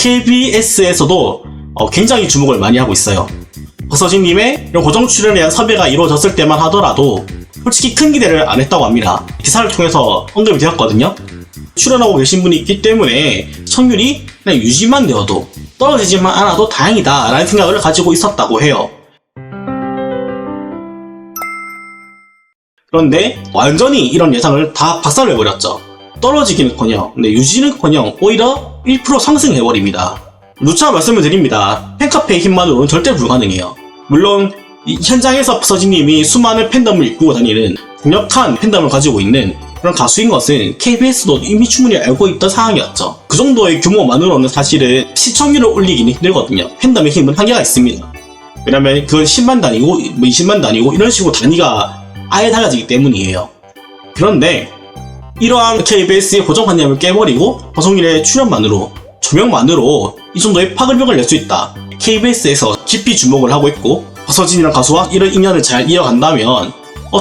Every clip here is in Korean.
KBS에서도 굉장히 주목을 많이 하고 있어요. 박서진님의 이런 고정 출연에 대한 섭외가 이루어졌을 때만 하더라도 솔직히 큰 기대를 안 했다고 합니다. 기사를 통해서 언급이 되었거든요. 출연하고 계신 분이 있기 때문에 시청률이 그냥 유지만 되어도 떨어지지만 않아도 다행이다 라는 생각을 가지고 있었다고 해요. 그런데 완전히 이런 예상을 다 박살내버렸죠. 떨어지기는커녕 근데 유지는커녕 오히려 1% 상승해버립니다. 누차 말씀을 드립니다. 팬카페의 힘만으로는 절대 불가능해요. 물론 현장에서 박서진님이 수많은 팬덤을 이끌고 다니는 강력한 팬덤을 가지고 있는 그런 가수인 것은 KBS도 이미 충분히 알고 있던 상황이었죠. 그 정도의 규모만으로는 사실은 시청률을 올리기는 힘들거든요. 팬덤의 힘은 한계가 있습니다. 왜냐면 그건 10만 단위고 20만 단위고 이런 식으로 단위가 아예 달라지기 때문이에요. 그런데 이러한 KBS의 고정관념을 깨버리고 방송일의 출연만으로 조명만으로 이 정도의 파급력을 낼 수 있다. KBS에서 깊이 주목을 하고 있고 박서진이라는 가수와 이런 인연을 잘 이어간다면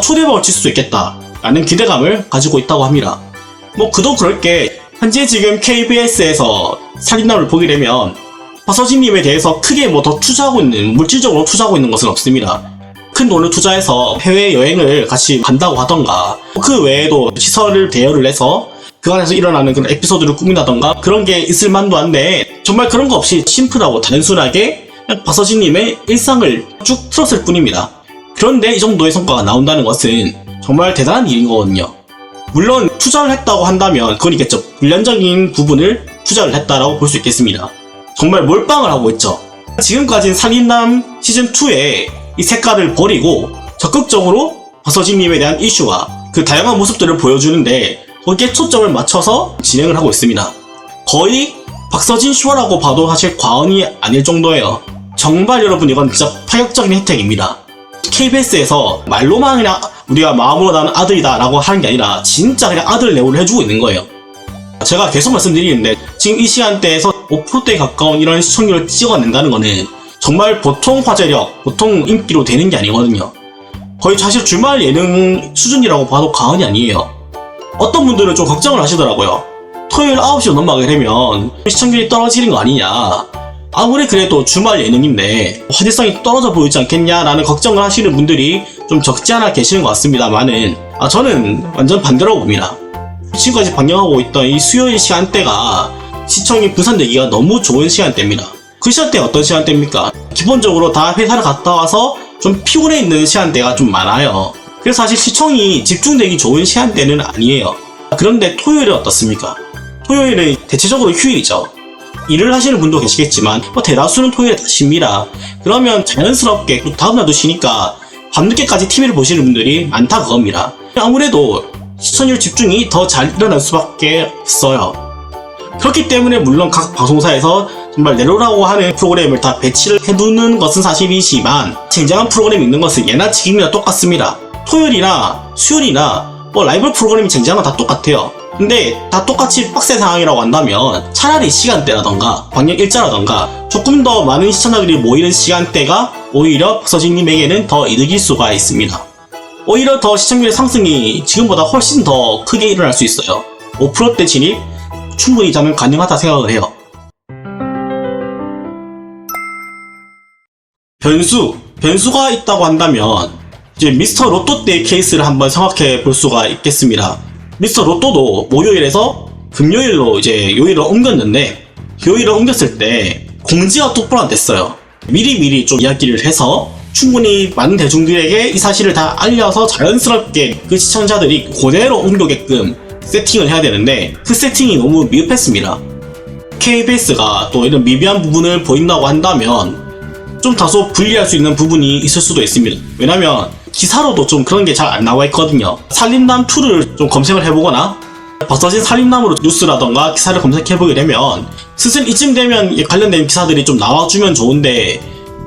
초대박을 칠 수도 있겠다 라는 기대감을 가지고 있다고 합니다. 그도 그럴 게 현재 지금 KBS에서 살인남을 보게 되면 박서진님에 대해서 크게 더 투자하고 있는, 물질적으로 투자하고 있는 것은 없습니다. 큰 돈을 투자해서 해외여행을 같이 간다고 하던가 그 외에도 시설을 대여를 해서 그 안에서 일어나는 그런 에피소드를 꾸민다던가 그런 게 있을 만도 한데 정말 그런 거 없이 심플하고 단순하게 박서진님의 일상을 쭉 틀었을 뿐입니다. 그런데 이 정도의 성과가 나온다는 것은 정말 대단한 일인 거거든요. 물론 투자를 했다고 한다면 그건 있겠죠. 불량적인 부분을 투자를 했다라고 볼 수 있겠습니다. 정말 몰빵을 하고 있죠. 지금까지는 살인남 시즌2의 이 색깔을 버리고 적극적으로 박서진님에 대한 이슈와 그 다양한 모습들을 보여주는데 거기에 초점을 맞춰서 진행을 하고 있습니다. 거의 박서진 쇼라고 봐도 사실 과언이 아닐 정도예요. 정말 여러분 이건 진짜 파격적인 혜택입니다. KBS에서 말로만 그냥 우리가 마음으로 나는 아들이다 라고 하는 게 아니라 진짜 그냥 아들 내오를 해주고 있는 거예요. 제가 계속 말씀드리는데 지금 이 시간대에서 5%대에 가까운 이런 시청률을 찍어낸다는 거는 정말 보통 화제력, 보통 인기로 되는 게 아니거든요. 거의 사실 주말 예능 수준이라고 봐도 과언이 아니에요. 어떤 분들은 좀 걱정을 하시더라고요. 토요일 9시로 넘어가게 되면 시청률이 떨어지는 거 아니냐. 아무리 그래도 주말 예능인데 화제성이 떨어져 보이지 않겠냐라는 걱정을 하시는 분들이 좀 적지 않아 계시는 것 같습니다만은 저는 완전 반대라고 봅니다. 지금까지 방영하고 있던 이 수요일 시간대가 시청이 분산되기가 너무 좋은 시간대입니다. 그 시간대가 어떤 시간대입니까? 기본적으로 다 회사를 갔다 와서 좀 피곤해 있는 시간대가 좀 많아요. 그래서 사실 시청이 집중되기 좋은 시간대는 아니에요. 그런데 토요일은 어떻습니까? 토요일은 대체적으로 휴일이죠. 일을 하시는 분도 계시겠지만 대다수는 토요일에 다 쉽니다. 그러면 자연스럽게 또 다음날도 쉬니까 밤늦게까지 TV를 보시는 분들이 많다 그겁니다. 아무래도 시청률 집중이 더 잘 일어날 수밖에 없어요. 그렇기 때문에 물론 각 방송사에서 정말 내로라고 하는 프로그램을 다 배치를 해두는 것은 사실이지만 쟁쟁한 프로그램이 있는 것은 예나 지금이나 똑같습니다. 토요일이나 수요일이나 라이브 프로그램이 쟁쟁한 건 다 똑같아요. 근데 다 똑같이 빡센 상황이라고 한다면 차라리 시간대라던가 방영 일자라던가 조금 더 많은 시청자들이 모이는 시간대가 오히려 박서진님에게는 더 이득일 수가 있습니다. 오히려 더 시청률의 상승이 지금보다 훨씬 더 크게 일어날 수 있어요. 5%대 진입 충분히 저는 가능하다 생각을 해요. 변수가 있다고 한다면 이제 미스터 로또 때의 케이스를 한번 생각해 볼 수가 있겠습니다. 미스터 로또도 목요일에서 금요일로 이제 요일을 옮겼는데 요일을 옮겼을 때 공지가 똑바로 안 됐어요. 미리 좀 이야기를 해서 충분히 많은 대중들에게 이 사실을 다 알려서 자연스럽게 그 시청자들이 그대로 옮겨게끔 세팅을 해야 되는데 그 세팅이 너무 미흡했습니다. KBS가 또 이런 미비한 부분을 보인다고 한다면 좀 다소 불리할 수 있는 부분이 있을 수도 있습니다. 왜냐면 기사로도 좀 그런 게 잘 안 나와 있거든요. 살인남 2를 좀 검색을 해보거나 박서진 살인남으로 뉴스라던가 기사를 검색해보게 되면 슬슬 이쯤 되면 관련된 기사들이 좀 나와주면 좋은데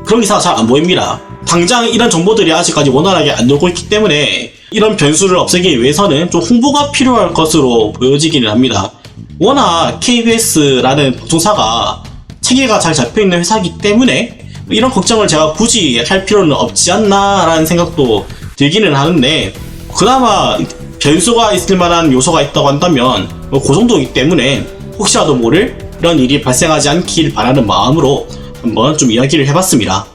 그런 기사가 잘 안 보입니다. 당장 이런 정보들이 아직까지 원활하게 안 돌고 있기 때문에 이런 변수를 없애기 위해서는 좀 홍보가 필요할 것으로 보여지기는 합니다. 워낙 KBS라는 방송사가 체계가 잘 잡혀있는 회사이기 때문에 이런 걱정을 제가 굳이 할 필요는 없지 않나 라는 생각도 들기는 하는데 그나마 변수가 있을 만한 요소가 있다고 한다면 그 정도이기 때문에 혹시라도 모를 이런 일이 발생하지 않길 바라는 마음으로 한번 좀 이야기를 해봤습니다.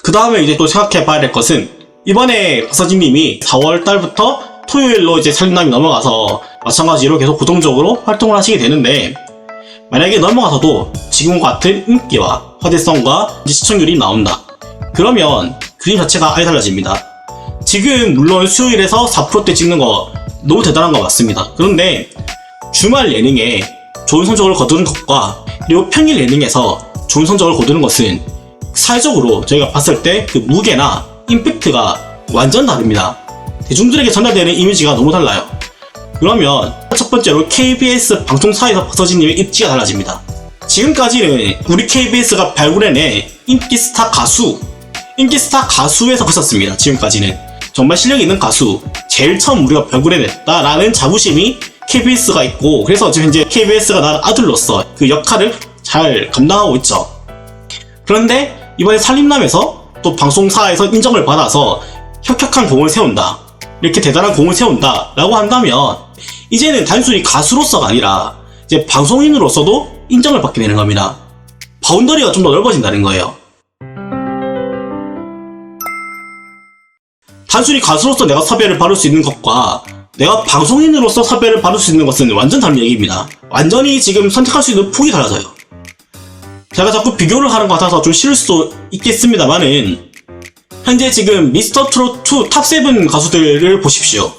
그 다음에 이제 또 생각해봐야 될 것은 이번에 박서진님이 4월달부터 토요일로 이제 살림남이 넘어가서 마찬가지로 계속 고정적으로 활동을 하시게 되는데, 만약에 넘어가서도 지금과 같은 인기와 화제성과 시청률이 나온다. 그러면 그림 자체가 아예 달라집니다. 지금 물론 수요일에서 4%대 찍는 거 너무 대단한 거 맞습니다. 그런데 주말 예능에 좋은 성적을 거두는 것과 그리고 평일 예능에서 좋은 성적을 거두는 것은 사회적으로 저희가 봤을 때 그 무게나 임팩트가 완전 다릅니다. 대중들에게 전달되는 이미지가 너무 달라요. 그러면 첫 번째로 KBS 방송사에서 박서진님의 입지가 달라집니다. 지금까지는 우리 KBS가 발굴해낸 인기스타 가수에서 그쳤습니다. 지금까지는 정말 실력 있는 가수, 제일 처음 우리가 발굴해냈다라는 자부심이 KBS가 있고, 그래서 지금 현재 KBS가 낳은 아들로서 그 역할을 잘 감당하고 있죠. 그런데 이번에 살림남에서 또 방송사에서 인정을 받아서 혁혁한 공을 세운다, 이렇게 대단한 공을 세운다 라고 한다면 이제는 단순히 가수로서가 아니라 이제 방송인으로서도 인정을 받게 되는 겁니다. 바운더리가 좀 더 넓어진다는 거예요. 단순히 가수로서 내가 섭외를 받을 수 있는 것과 내가 방송인으로서 섭외를 받을 수 있는 것은 완전 다른 얘기입니다. 완전히 지금 선택할 수 있는 폭이 달라져요. 제가 자꾸 비교를 하는 것 같아서 좀 싫을 수도 있겠습니다만은, 현재 지금 미스터트롯2 탑7 가수들을 보십시오.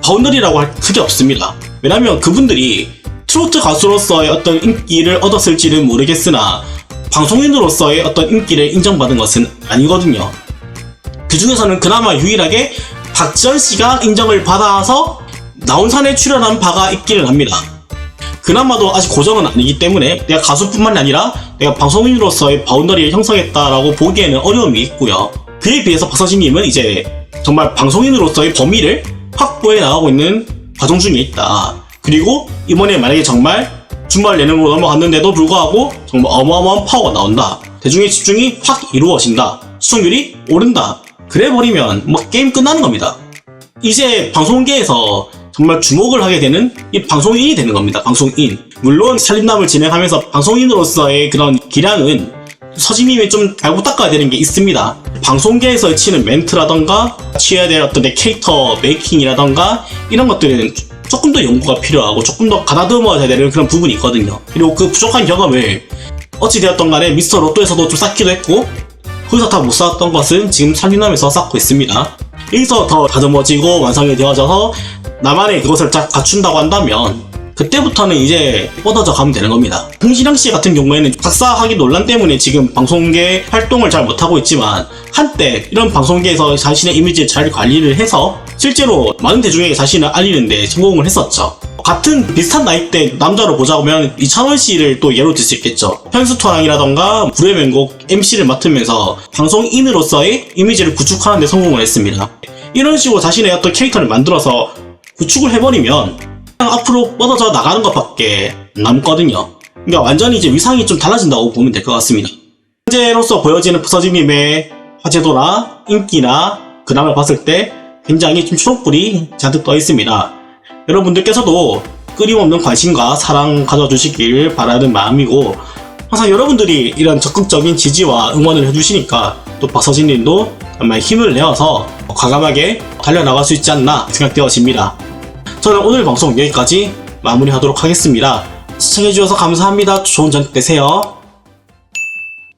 바운더리라고 할 그게 없습니다. 왜냐면 그분들이 트로트 가수로서의 어떤 인기를 얻었을지는 모르겠으나 방송인으로서의 어떤 인기를 인정받은 것은 아니거든요. 그 중에서는 그나마 유일하게 박지현씨가 인정을 받아서 나온산에 출연한 바가 있기는 합니다. 그나마도 아직 고정은 아니기 때문에 내가 가수뿐만 아니라 내가 방송인으로서의 바운더리를 형성했다라고 보기에는 어려움이 있고요. 그에 비해서 박서진님은 이제 정말 방송인으로서의 범위를 확보해 나가고 있는 과정 중에 있다. 그리고 이번에 만약에 정말 주말 예능으로 넘어갔는데도 불구하고 정말 어마어마한 파워가 나온다. 대중의 집중이 확 이루어진다. 시청률이 오른다. 그래버리면 뭐 게임 끝나는 겁니다. 이제 방송계에서 정말 주목을 하게 되는 이 방송인이 되는 겁니다. 방송인. 물론 살림남을 진행하면서 방송인으로서의 그런 기량은 서진님이 좀 알고 닦아야 되는 게 있습니다. 방송계에서 치는 멘트라던가 취해야 될 어떤 내 캐릭터 메이킹이라던가 이런 것들은 조금 더 연구가 필요하고 조금 더 가다듬어야 되는 그런 부분이 있거든요. 그리고 그 부족한 경험을 어찌되었던 간에 미스터 로또에서도 좀 쌓기도 했고, 거기서 다 못 쌓았던 것은 지금 살림남에서 쌓고 있습니다. 여기서 더 다듬어지고 완성이 되어져서 나만의 그것을 딱 갖춘다고 한다면 그때부터는 이제 뻗어져 가면 되는 겁니다. 홍진영씨 같은 경우에는 박사학위 논란 때문에 지금 방송계 활동을 잘 못하고 있지만, 한때 이런 방송계에서 자신의 이미지를 잘 관리를 해서 실제로 많은 대중에게 자신을 알리는데 성공을 했었죠. 같은 비슷한 나이대 남자로 보자면 이찬원씨를 또 예로 들 수 있겠죠. 현수토랑이라던가 불의 명곡 MC를 맡으면서 방송인으로서의 이미지를 구축하는 데 성공을 했습니다. 이런 식으로 자신의 어떤 캐릭터를 만들어서 구축을 해버리면 앞으로 뻗어져 나가는 것밖에 남거든요. 그러니까 완전히 이제 위상이 좀 달라진다고 보면 될 것 같습니다. 현재로서 보여지는 박서진님의 화제도나 인기나 근황을 봤을 때 굉장히 좀 초록불이 잔뜩 떠 있습니다. 여러분들께서도 끊임없는 관심과 사랑 가져주시길 바라는 마음이고, 항상 여러분들이 이런 적극적인 지지와 응원을 해주시니까 또 박서진님도 정말 힘을 내어서 과감하게 달려나갈 수 있지 않나 생각되어집니다. 저는 오늘 방송 여기까지 마무리하도록 하겠습니다. 시청해주셔서 감사합니다. 좋은 저녁 되세요.